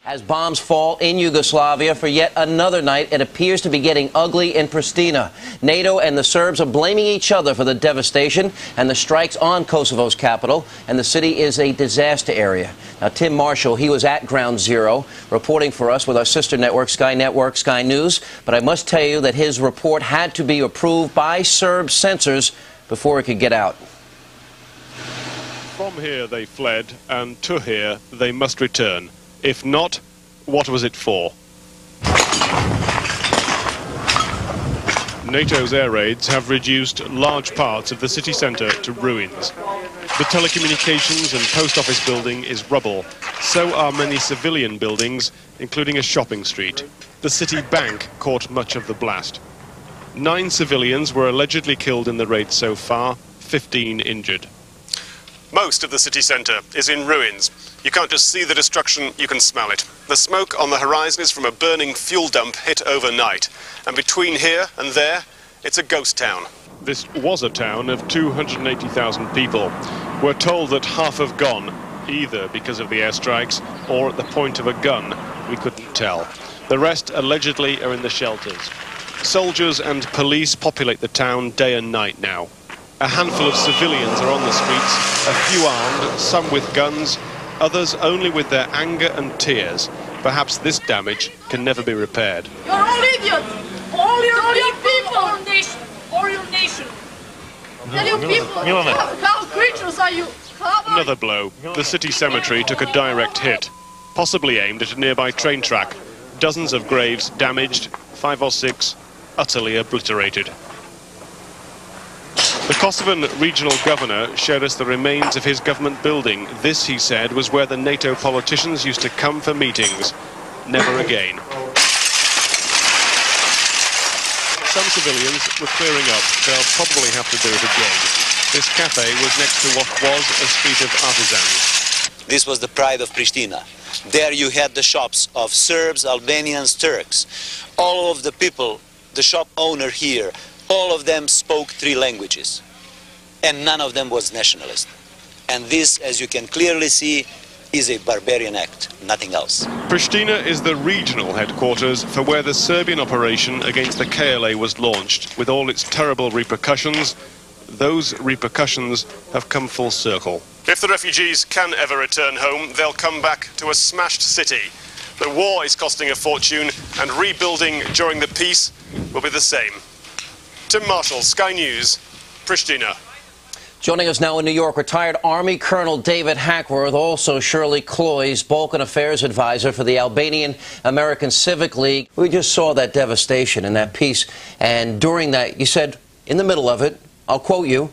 As bombs fall in Yugoslavia for yet another night, it appears to be getting ugly in Pristina. NATO and the Serbs are blaming each other for the devastation and the strikes on Kosovo's capital, and the city is a disaster area. Now, Tim Marshall, he was at Ground Zero, reporting for us with our sister network, Sky News, but I must tell you that his report had to be approved by Serb censors before it could get out. From here they fled, and to here they must return. If not, what was it for? NATO's air raids have reduced large parts of the city centre to ruins. The telecommunications and post office building is rubble. So are many civilian buildings, including a shopping street. The city bank caught much of the blast. 9 civilians were allegedly killed in the raid so far, 15 injured. Most of the city centre is in ruins. You can't just see the destruction, you can smell it. The smoke on the horizon is from a burning fuel dump hit overnight. And between here and there, it's a ghost town. This was a town of 280,000 people. We're told that half have gone, either because of the airstrikes or at the point of a gun. We couldn't tell. The rest allegedly are in the shelters. Soldiers and police populate the town day and night now. A handful of civilians are on the streets, a few armed, some with guns, others only with their anger and tears. Perhaps this damage can never be repaired. You're all idiots! All your people! All your nation! Tell you people, how creatures are you? Another blow. The city cemetery took a direct hit, possibly aimed at a nearby train track. Dozens of graves damaged, 5 or 6 utterly obliterated. The Kosovan regional governor showed us the remains of his government building. This, he said, was where the NATO politicians used to come for meetings. Never again. Some civilians were clearing up. They'll probably have to do it again. This cafe was next to what was a street of artisans. This was the pride of Pristina. There you had the shops of Serbs, Albanians, Turks. All of the people, the shop owner here, all of them spoke 3 languages, and none of them was nationalist. And this, as you can clearly see, is a barbarian act, nothing else. Pristina is the regional headquarters for where the Serbian operation against the KLA was launched. With all its terrible repercussions, those repercussions have come full circle. If the refugees can ever return home, they'll come back to a smashed city. The war is costing a fortune, and rebuilding during the peace will be the same. Tim Marshall, Sky News, Pristina. Joining us now in New York, retired Army Colonel David Hackworth, also Shirley Cloyes, Balkan Affairs Advisor for the Albanian American Civic League. We just saw that devastation and that peace, and during that, you said, in the middle of it, I'll quote you,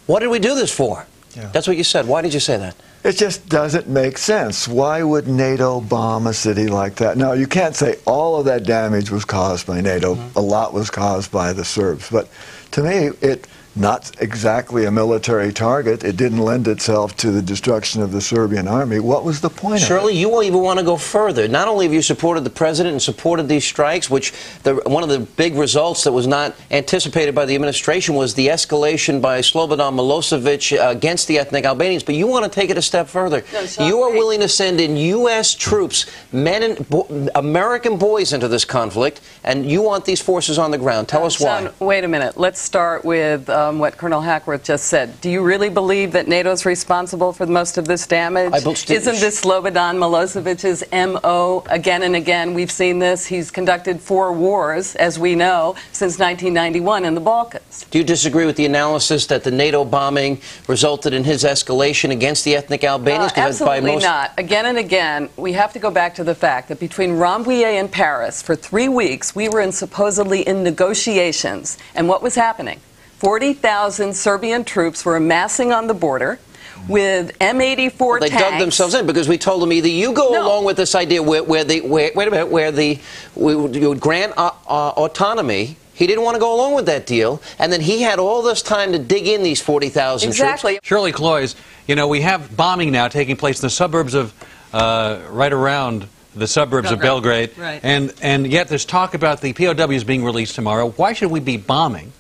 what did we do this for? Yeah. That's what you said. Why did you say that? It just doesn't make sense. Why would NATO bomb a city like that? Now, you can't say all of that damage was caused by NATO. A lot was caused by the Serbs. But to me, it not exactly a military target. It didn't lend itself to the destruction of the Serbian army. What was the point of it? Shirley, you even want to go further. Not only have you supported the president and supported these strikes, which one of the big results that was not anticipated by the administration was the escalation by Slobodan Milosevic against the ethnic Albanians, but you want to take it a step further. No, you are willing to send in U.S. troops, men and American boys into this conflict, and you want these forces on the ground. Tell us why. Wait a minute. Let's start with what Colonel Hackworth just said. Do you really believe that NATO's responsible for most of this damage? Isn't this Slobodan Milosevic's M.O. again and again? We've seen this. He's conducted 4 wars, as we know, since 1991 in the Balkans. Do you disagree with the analysis that the NATO bombing resulted in his escalation against the ethnic Albanians? Absolutely not. Again and again, we have to go back to the fact that between Rambouillet and Paris, for 3 weeks, we were supposedly in negotiations. And what was happening? 40,000 Serbian troops were amassing on the border with M84 tanks. They dug themselves in because we told them either you go along with this idea where you would grant autonomy. He didn't want to go along with that deal, and then he had all this time to dig in these 40,000 exactly. troops. Shirley Cloyes, you know, we have bombing now taking place in the suburbs of, right around the suburbs of Belgrade, right. and yet there's talk about the POWs being released tomorrow. Why should we be bombing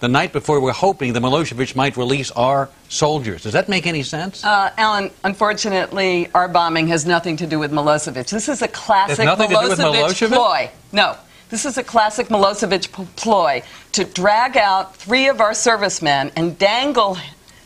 the night before we're hoping that Milosevic might release our soldiers. Does that make any sense? Alan, unfortunately, our bombing has nothing to do with Milosevic. This is a classic Milosevic ploy. No. This is a classic Milosevic ploy to drag out 3 of our servicemen and dangle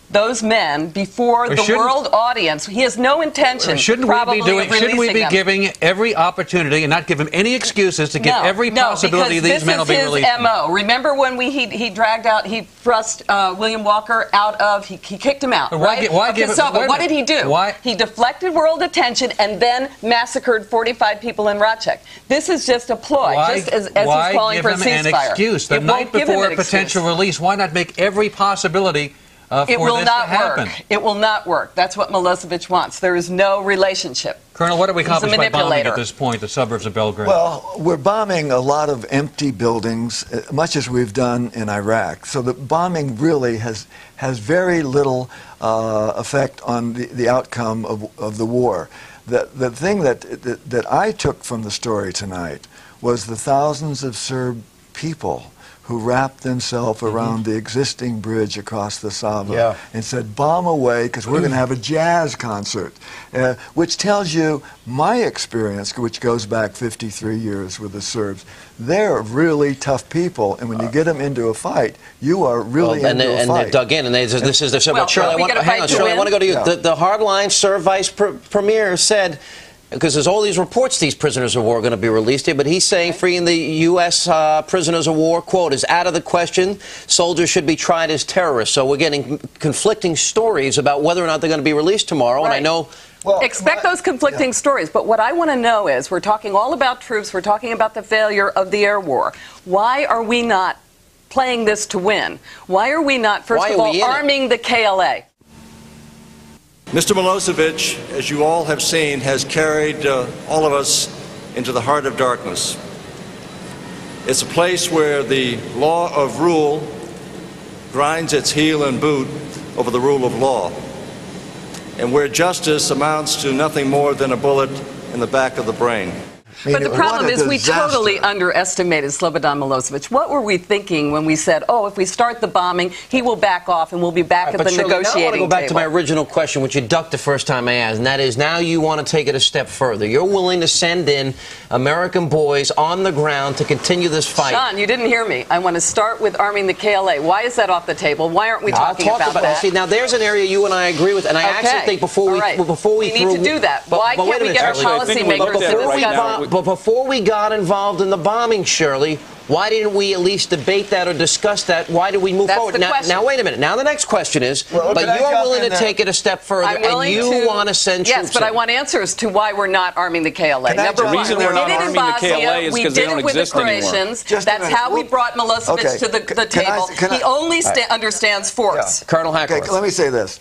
those men before the world audience. He has no intention, shouldn't we be giving every opportunity and not give him any excuses to give every possibility these men will be released? This is his MO. Remember when he dragged out, he thrust William Walker out of, he kicked him out, right? Why give so, but what did he do? He deflected world attention and then massacred 45 people in Racek. This is just a ploy, just as he's calling for a ceasefire. Why give him an excuse? The night before a potential release, why not make every possibility it will not work. It will not work. That's what Milosevic wants. There is no relationship. Colonel, what have we accomplished by bombing at this point the suburbs of Belgrade? Well, we're bombing a lot of empty buildings, much as we've done in Iraq. So the bombing really has very little effect on the outcome of the war. The thing that I took from the story tonight was the thousands of Serb people who wrapped themselves around the existing bridge across the Sava and said, bomb away, because we're going to have a jazz concert, which tells you my experience, which goes back 53 years with the Serbs. They're really tough people, and when you get them into a fight, you are really into a fight. And they're dug in, and this is their Shirley, I want to go to you. The hardline Serb vice premier said, because there's all these reports these prisoners of war are going to be released here, but he's saying freeing the U.S. Prisoners of war, quote, is out of the question. Soldiers should be tried as terrorists. So we're getting conflicting stories about whether or not they're going to be released tomorrow. And I know... Expect those conflicting stories. But what I want to know is, we're talking all about troops, we're talking about the failure of the air war. Why are we not playing this to win? Why are we not, first of all, arming the KLA? Mr. Milosevic, as you all have seen, has carried all of us into the heart of darkness. It's a place where the law of rule grinds its heel and boot over the rule of law, and where justice amounts to nothing more than a bullet in the back of the brain. But the problem is we totally underestimated Slobodan Milosevic. What were we thinking when we said, oh, if we start the bombing, he will back off and we'll be back at the negotiating table? I want to go back to my original question, which you ducked the first time I asked, and that is now you want to take it a step further. You're willing to send in American boys on the ground to continue this fight. Sean, you didn't hear me. I want to start with arming the KLA. Why is that off the table? Why aren't we talking about that? See, now there's an area you and I agree with, and I actually think before we need to do that. Why can't we get our policymakers to discuss? But before we got involved in the bombing, Shirley, why didn't we at least debate that or discuss that? Why did we move forward? Now, wait a minute. Now, the next question is, but you're willing to take it a step further, and you want to send troops in. Yes, but I want answers to why we're not arming the KLA. Number one, we did it in Bosnia. We did it with the Croatians. That's how we brought Milosevic to the table. He only understands force. Colonel Hackworth. Okay, let me say this.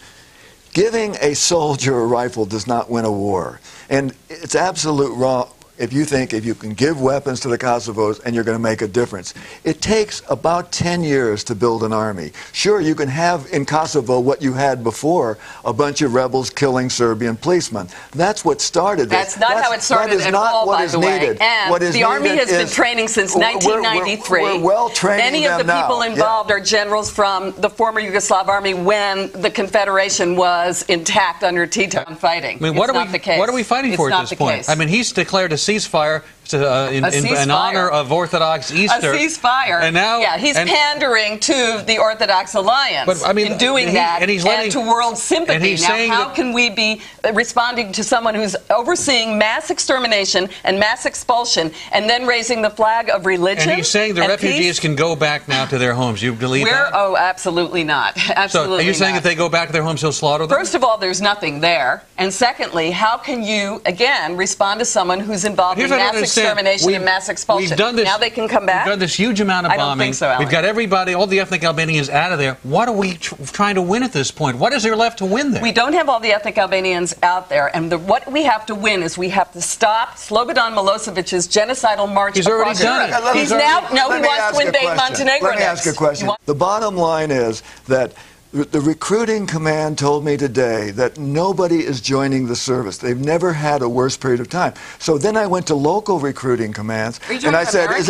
Giving a soldier a rifle does not win a war. And it's absolute wrong if you think if you can give weapons to the Kosovos and you're going to make a difference. It takes about 10 years to build an army. Sure, you can have in Kosovo what you had before, a bunch of rebels killing Serbian policemen. That's what started this. That's not how it started at all, by the way. And the Army has been training since 1993. We're well training Many of the people involved are generals from the former Yugoslav Army when the Confederation was intact under Teton fighting. I mean, what are we fighting for at this point? I mean, he's declared a ceasefire in honor of Orthodox Easter. A ceasefire. And now, he's pandering to the Orthodox Alliance in doing that and to world sympathy. Now, how can we be responding to someone who's overseeing mass extermination and mass expulsion and then raising the flag of religion? And he's saying the refugees can go back now to their homes. You believe that? Oh, absolutely not. Absolutely So are you saying if they go back to their homes, he'll slaughter them? First of all, there's nothing there. And secondly, how can you, again, respond to someone who's involved in mass extermination and mass expulsion? Now they can come back? We've done this huge amount of bombing. I don't think so, Alan. We've got everybody, all the ethnic Albanians out of there. What are we trying to win at this point? What is there left to win there? We don't have all the ethnic Albanians out there. And what we have to win is we have to stop Slobodan Milosevic's genocidal march across Europe. He wants to invade Montenegro next. Let me ask you a question. The bottom line is that The recruiting command told me today that nobody is joining the service. They've never had a worse period of time. So then I went to local recruiting commands, and I said, is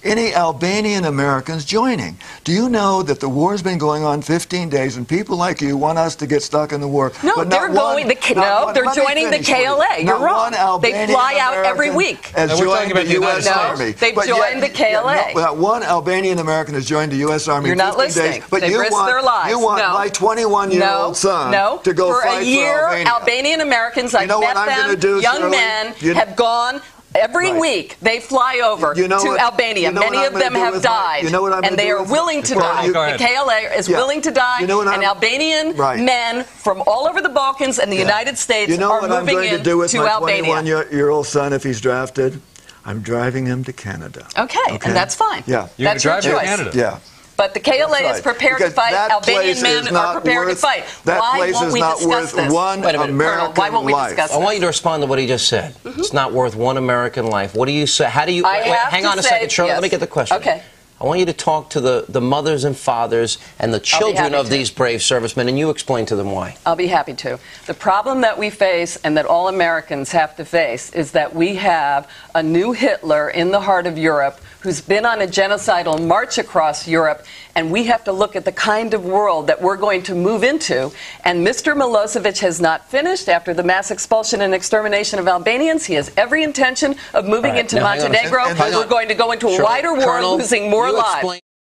any Albanian Americans joining? Do you know that the war's been going on 15 days, and people like you want us to get stuck in the war? No, but they're joining the KLA. You're wrong. They fly out every week. Has joined the U.S. Army. They've joined the KLA. Not one Albanian American has joined the U.S. Army. You're not listening. But they risk their lives. You want my 21-year-old son to go fight for a year, Albania. Albanian Americans, I've met them, young men, have gone every week. They fly over to Albania. Many of them have died, and they are willing to die. The KLA is willing to die, and Albanian men from all over the Balkans and the United States are moving in to Albania. You know what I'm going to do with my 21-year-old son if he's drafted? I'm driving him to Canada. Okay, and that's fine. Yeah. That's your choice. Canada. Yeah. But the KLA is prepared to fight. Albanian men are prepared to fight. Why won't we discuss this? One American why won't we discuss this? I want you to respond to what he just said. It's not worth one American life. What do you say? How do you... hang on a second, Shirley. Let me get the question. Okay. I want you to talk to the mothers and fathers and the children of these brave servicemen, and you explain to them why. I'll be happy to. The problem that we face and that all Americans have to face is that we have a new Hitler in the heart of Europe who's been on a genocidal march across Europe, and we have to look at the kind of world that we're going to move into. And Mr. Milosevic has not finished after the mass expulsion and extermination of Albanians. He has every intention of moving into Montenegro. We're going to go into a wider war, losing more lives.